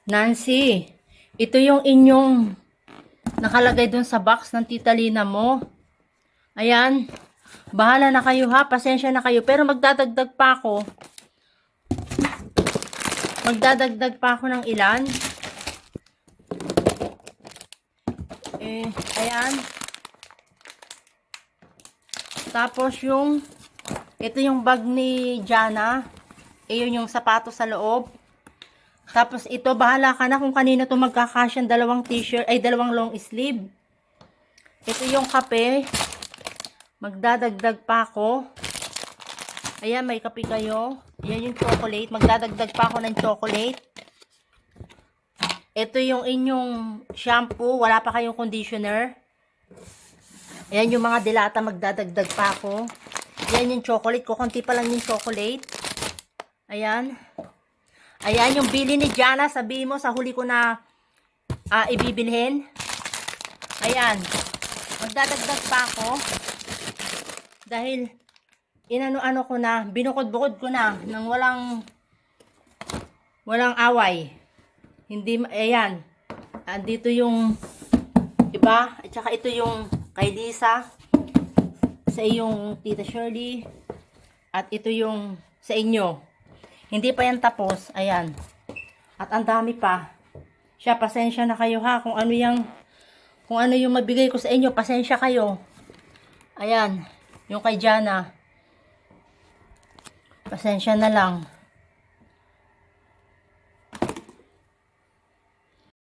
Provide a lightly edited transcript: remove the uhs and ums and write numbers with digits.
Nancy, ito yung inyong nakalagay dun sa box ng Tita Lina mo. Ayan. Bahala na kayo ha. Pasensya na kayo. Pero magdadagdag pa ako. Magdadagdag pa ako ng ilan. Ayan. Tapos ito yung bag ni Jana. Yun yung sapatos sa loob. Tapos ito, bahala ka na kung kanino to magkakasya dalawang t-shirt, ay dalawang long sleeve. Ito yung kape. Magdadagdag pa ako. Ayan, may kape kayo. Ayan yung chocolate. Magdadagdag pa ako ng chocolate. Ito yung inyong shampoo. Wala pa kayong conditioner. Ayan yung mga dilata. Magdadagdag pa ako. Ayan yung chocolate. Kukunti pa lang yung chocolate. Ayan. Ayan yung bili ni Jana. Sabihin mo sa huli ko na ibibilhin. Ayan. Magdadagdag pa ako. Dahil inano-ano ko na, binukod-bukod ko na nang walang away. Hindi, ayan. Dito yung iba. At saka ito yung kay Lisa. Sa iyong Tita Shirley. At ito yung sa inyo. Hindi pa yan tapos. Ayan. At ang dami pa. Siya, pasensya na kayo ha. Kung ano yung mabigay ko sa inyo, pasensya kayo. Ayan. Yung kay Jana. Pasensya na lang.